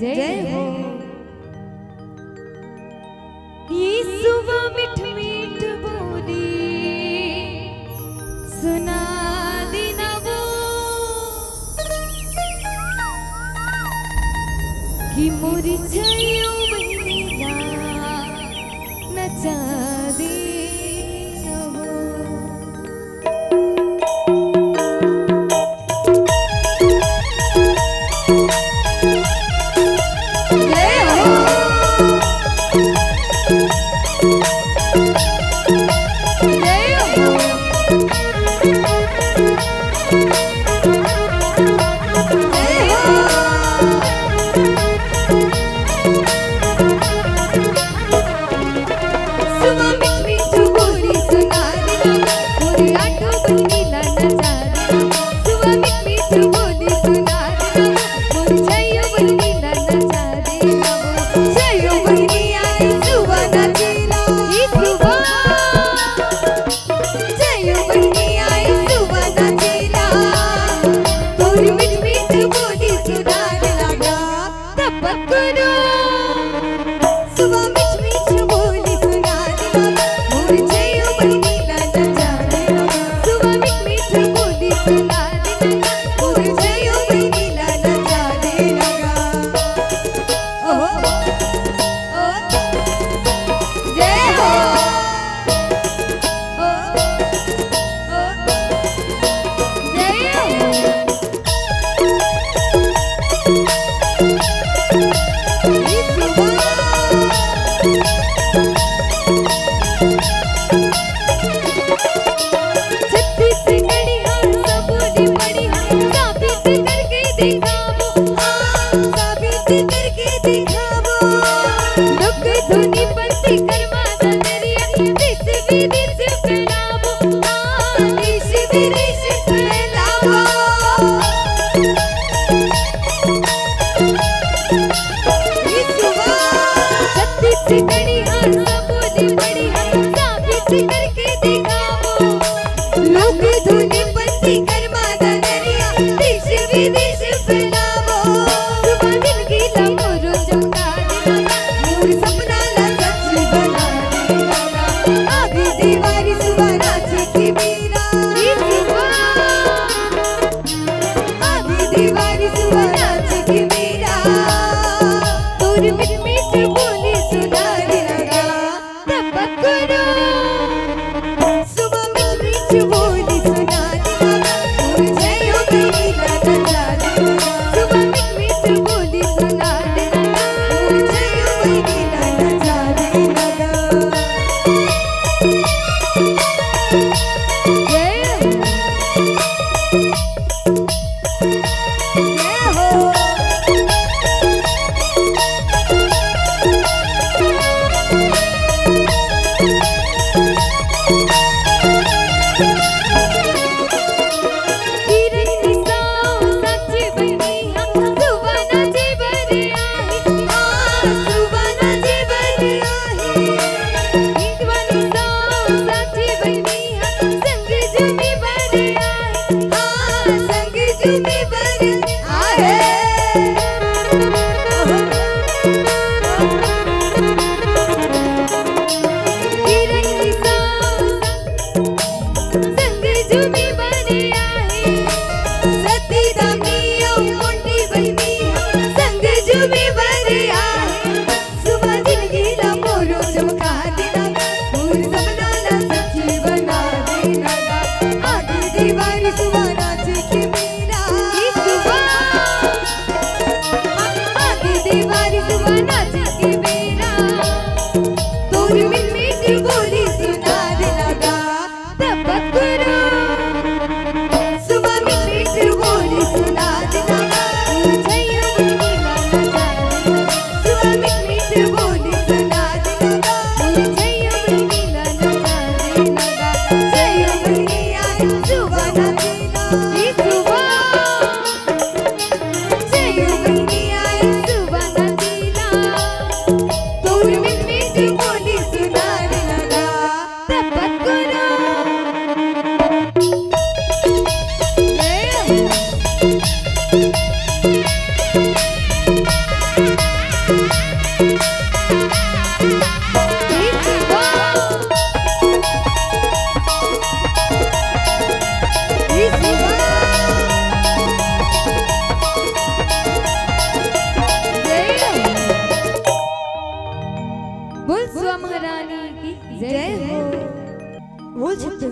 जय हो। ये सुबह मीठ मीठ बोली सुना देना वो कि मोरी छायो बहिना नचा दे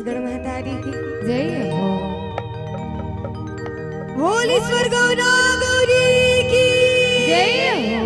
दुर्गा महतारी की जय हो। भोलेश्वर गौरा गौरी की जय हो।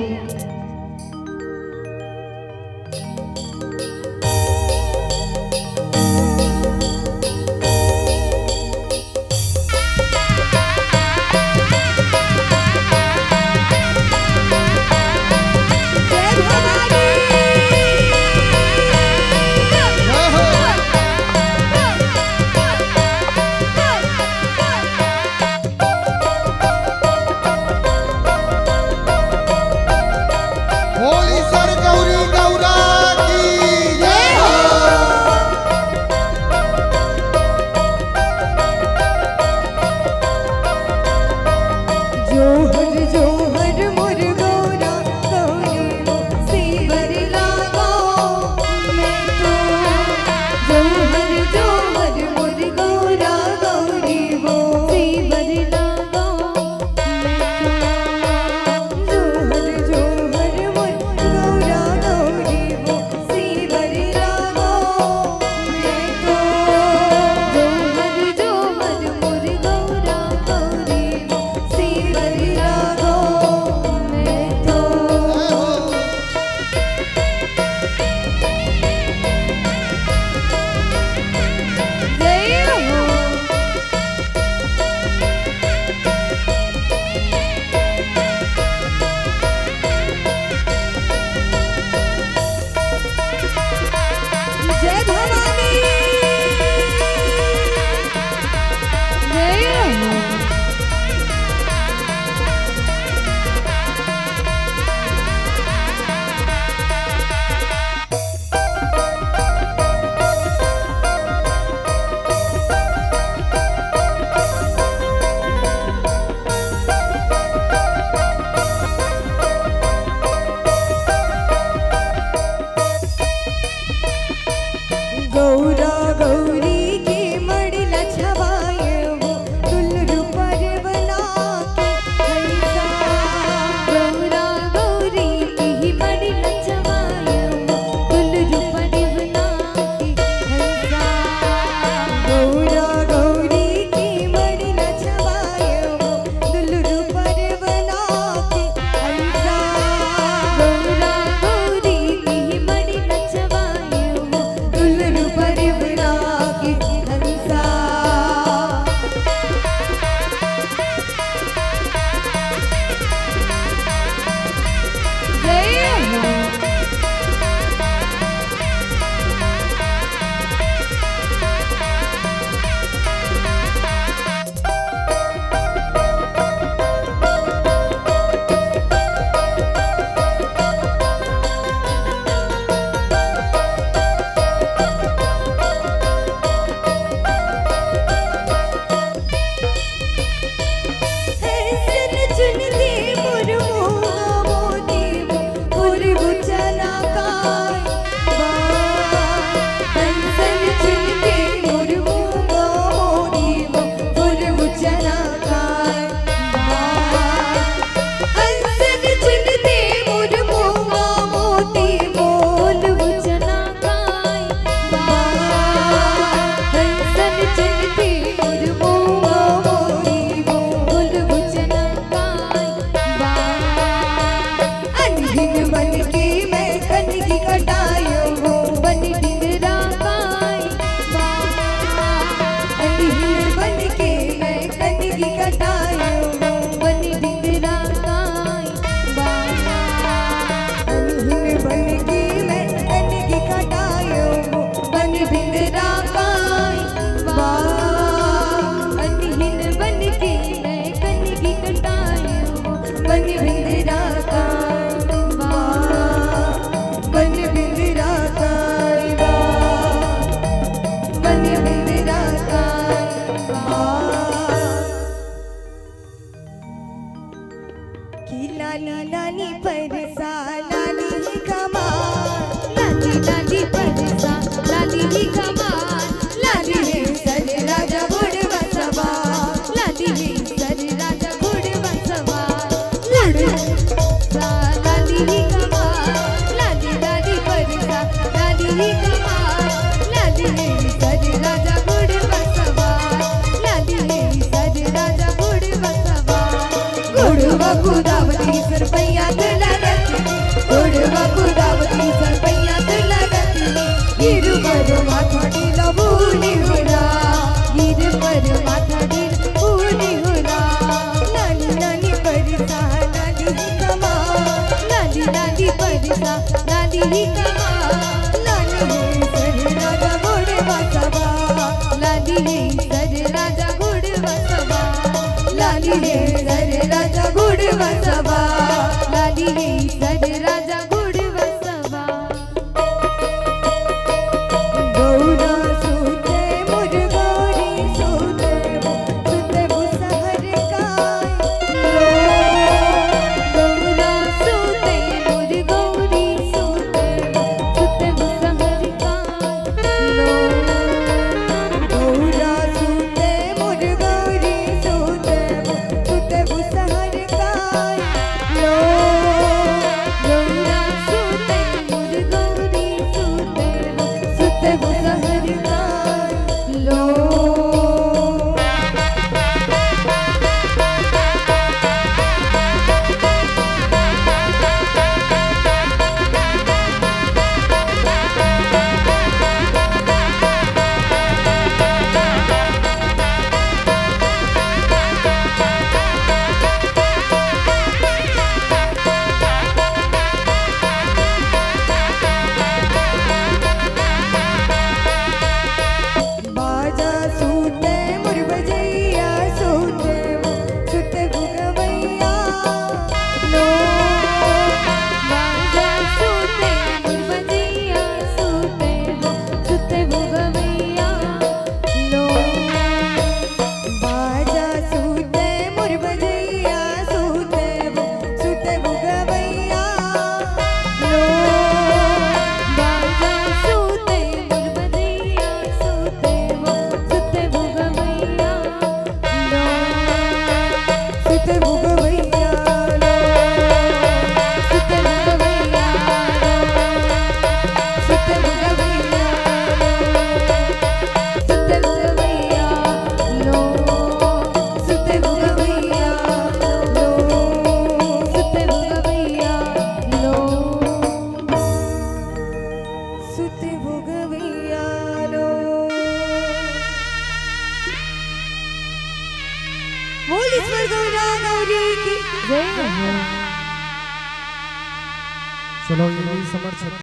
लाली कमाल लाली सज राजा ही कहा लाली है सर राजा घोड़े बसवा लाली है सर राजा घोड़ बसवा लाली है सर राजा घोड़े बसवा लाली है सर राजा घोड़ बसवा गौरा सूते मुर गौरी सूते सूते मुसहर काय गौरा सूते मोर गौरी सूते सूते मुसहर काय लो गौरा सूते मुर गौरी सूते सूते मुसहर काय लो गौरा सूते मोर गौरी सूते सूते मुसहर काय लो बाजा सूते मुर बजैया सूते सूते भुगवैया लो बाजा सूते मोर बजैया सूते सूते भुगवैया लो बाजा सूते मुर बजैया सूते सूते भुगवैया लो बाजा सूते मोर बजैया सूते सूते भुगवैया लो सूते भुगवैया लो सूते भुगवैया सूते भुगवैया सूते भुगवैया लो सूते भुगवैया लो सूते भुगवैया लो सूते भुगवैया लो बोलीश्वर गौरा गौरी की जय हो चलो ये समर्थ